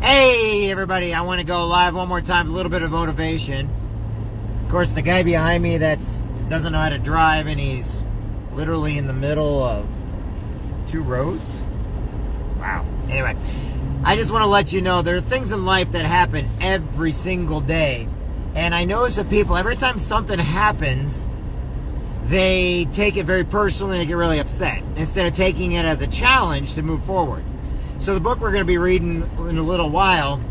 Hey everybody, I want to go live one more time, a little bit of motivation. Of course, the guy behind me doesn't know how to drive, and he's literally in the middle of two roads. Wow. Anyway, I just want to let you know there are things in life that happen every single day. And I notice that people, every time something happens, they take it very personally and they get really upset instead of taking it as a challenge to move forward. So the book we're going to be reading in a little while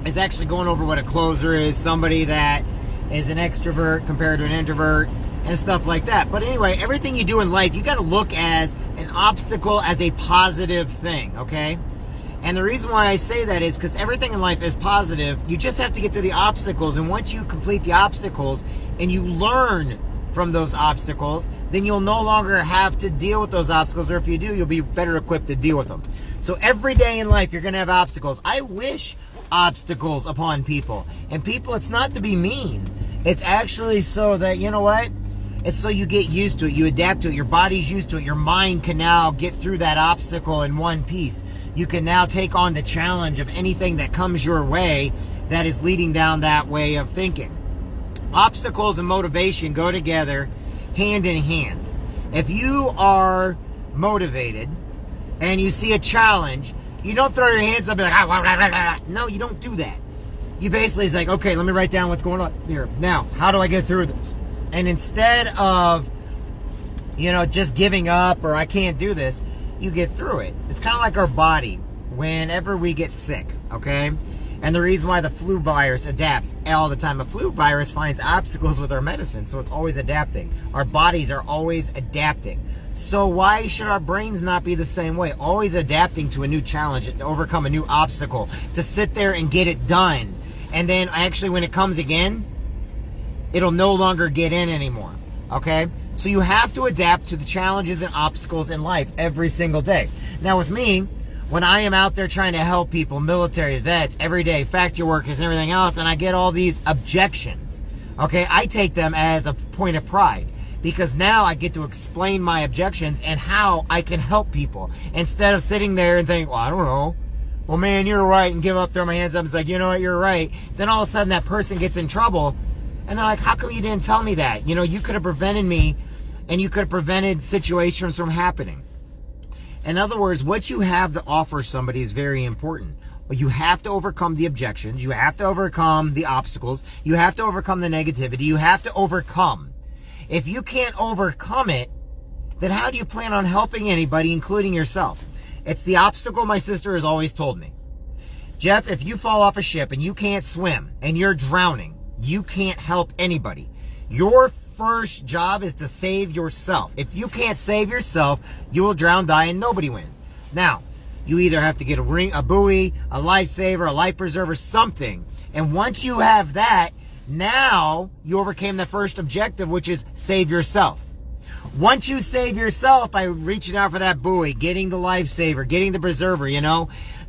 is actually going over what a closer is, somebody that is an extrovert compared to an introvert, and stuff like that. But anyway, everything you do in life, you got to look as an obstacle as a positive thing, okay? And the reason why I say that is because everything in life is positive. You just have to get through the obstacles, and once you complete the obstacles and you learn from those obstacles, then you'll no longer have to deal with those obstacles, or if you do, you'll be better equipped to deal with them. So every day in life, you're going to have obstacles. I wish obstacles upon people. And people, it's not to be mean. It's actually so that, you know what? It's so you get used to it. You adapt to it. Your body's used to it. Your mind can now get through that obstacle in one piece. You can now take on the challenge of anything that comes your way that is leading down that way of thinking. Obstacles and motivation go together hand in hand. If you are motivated and you see a challenge, you don't throw your hands up and be like, blah, blah, blah, blah. No, you don't do that. You basically is like, okay, let me write down what's going on here. Now, how do I get through this? And instead of, just giving up or I can't do this, you get through it. It's kind of like our body whenever we get sick, okay? And the reason why the flu virus adapts all the time, a flu virus finds obstacles with our medicine, so it's always adapting. Our bodies are always adapting. So why should our brains not be the same way? Always adapting to a new challenge, to overcome a new obstacle, to sit there and get it done. And then actually when it comes again, it'll no longer get in anymore, okay? So you have to adapt to the challenges and obstacles in life every single day. Now with me, when I am out there trying to help people, military, vets, everyday factory workers and everything else, and I get all these objections, okay, I take them as a point of pride. Because now I get to explain my objections and how I can help people. Instead of sitting there and think, well, I don't know. Well, man, you're right. And give up, throw my hands up. It's like, you know what, you're right. Then all of a sudden that person gets in trouble. And they're like, how come you didn't tell me that? You could have prevented me and you could have prevented situations from happening. In other words, what you have to offer somebody is very important. You have to overcome the objections. You have to overcome the obstacles. You have to overcome the negativity. You have to overcome. If you can't overcome it, then how do you plan on helping anybody, including yourself? It's the obstacle my sister has always told me. Jeff, if you fall off a ship and you can't swim and you're drowning, you can't help anybody. Your first job is to save yourself. If you can't save yourself, you will drown, die, and nobody wins. Now, you either have to get a buoy, a lifesaver, a life preserver, something. And once you have that, now you overcame the first objective, which is save yourself. Once you save yourself by reaching out for that buoy, getting the lifesaver, getting the preserver,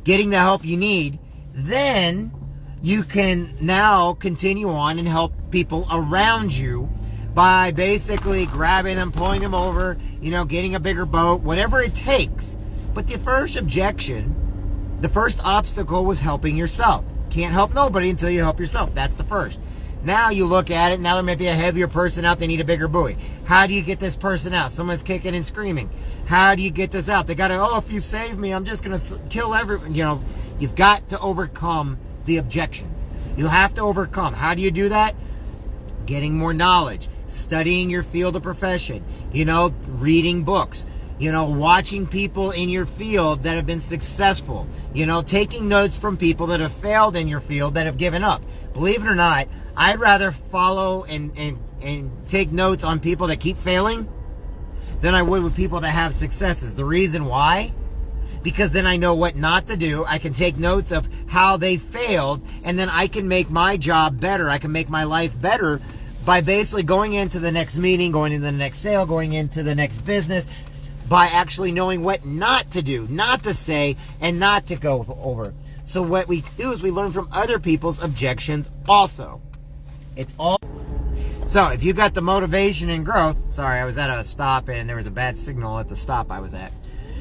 getting the help you need, then you can now continue on and help people around you by basically grabbing them, pulling them over, getting a bigger boat, whatever it takes. But the first objection, the first obstacle was helping yourself. Can't help nobody until you help yourself. That's the first. Now you look at it, now there may be a heavier person out, they need a bigger buoy. How do you get this person out? Someone's kicking and screaming. How do you get this out? They got to, if you save me, I'm just going to kill everyone. You've got to overcome the objections. You have to overcome. How do you do that? Getting more knowledge, studying your field of profession, reading books, watching people in your field that have been successful, taking notes from people that have failed in your field, that have given up. Believe it or not, I'd rather follow and take notes on people that keep failing than I would with people that have successes. The reason why? Because then I know what not to do. I can take notes of how they failed, and then I can make my job better. I can make my life better by basically going into the next meeting, going into the next sale, going into the next business, by actually knowing what not to do, not to say, and not to go over. So what we do is we learn from other people's objections also. It's all. So if you got the motivation and growth, sorry, I was at a stop and there was a bad signal at the stop I was at.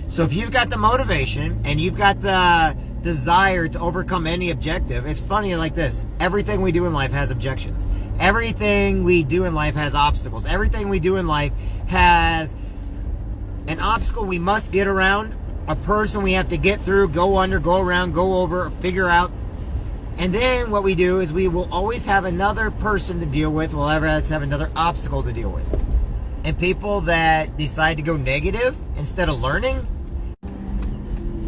So if you've got the motivation and you've got the desire to overcome any objective. It's funny like this. Everything we do in life has objections. Everything we do in life has obstacles. Everything we do in life has an obstacle we must get around, a person we have to get through, go under, go around, go over, figure out. And then what we do is we will always have another person to deal with. We'll ever have another obstacle to deal with. And people that decide to go negative instead of learning,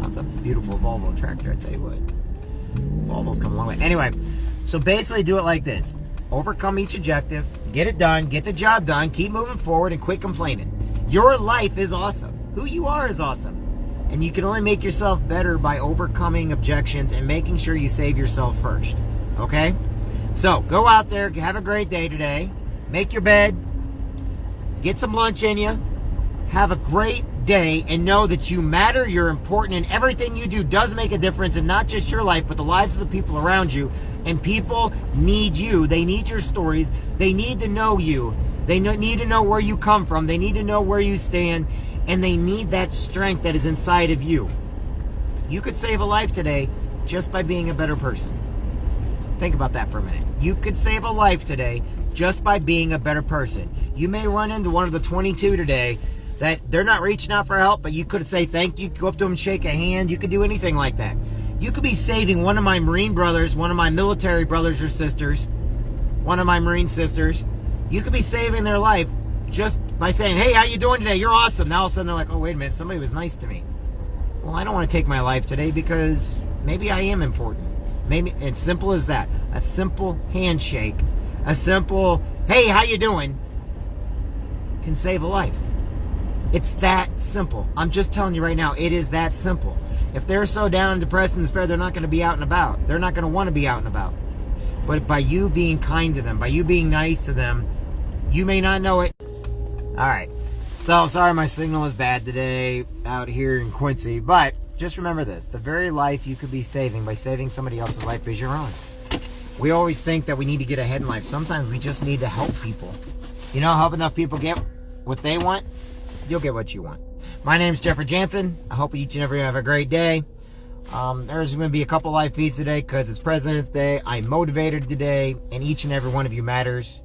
that's a beautiful Volvo tractor, I tell you what. Volvo's come a long way. Anyway, so basically do it like this. Overcome each objective, get it done, get the job done, keep moving forward, and quit complaining. Your life is awesome. Who you are is awesome. And you can only make yourself better by overcoming objections and making sure you save yourself first. Okay? So, go out there, have a great day today. Make your bed. Get some lunch in you. Have a great day and know that you matter, you're important, and everything you do does make a difference in not just your life, but the lives of the people around you. And people need you. They need your stories. They need to know you. They need to know where you come from. They need to know where you stand. And they need that strength that is inside of you. You could save a life today just by being a better person. Think about that for a minute. You could save a life today just by being a better person. You may run into one of the 22 today that they're not reaching out for help, but you could say thank you, go up to them, shake a hand. You could do anything like that. You could be saving one of my Marine brothers, one of my military brothers or sisters, one of my Marine sisters. You could be saving their life just by saying, hey, how you doing today? You're awesome. Now all of a sudden they're like, oh, wait a minute, somebody was nice to me. Well, I don't want to take my life today because maybe I am important. Maybe it's simple as that. A simple handshake, a simple, hey, how you doing, can save a life. It's that simple. I'm just telling you right now, it is that simple. If they're so down, depressed, and despair, they're not going to be out and about. They're not going to want to be out and about. But by you being kind to them, by you being nice to them, you may not know it. All right. So, sorry my signal is bad today out here in Quincy. But just remember this. The very life you could be saving by saving somebody else's life is your own. We always think that we need to get ahead in life. Sometimes we just need to help people. You know, help enough people get what they want, you'll get what you want. My name's Jeffrey Jansen. I hope each and every one have a great day. There's going to be a couple live feeds today because it's President's Day. I'm motivated today, and each and every one of you matters.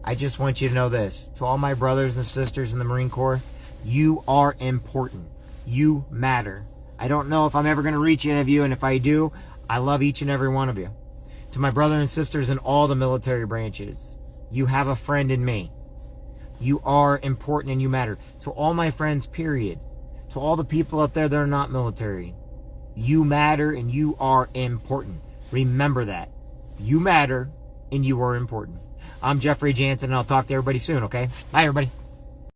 I just want you to know this. To all my brothers and sisters in the Marine Corps, you are important. You matter. I don't know if I'm ever going to reach any of you, and if I do, I love each and every one of you. To my brothers and sisters in all the military branches, you have a friend in me. You are important and you matter. To all my friends, period. To all the people out there that are not military, you matter and you are important. Remember that. You matter and you are important. I'm Jeffrey Jansen, and I'll talk to everybody soon, okay? Bye, everybody.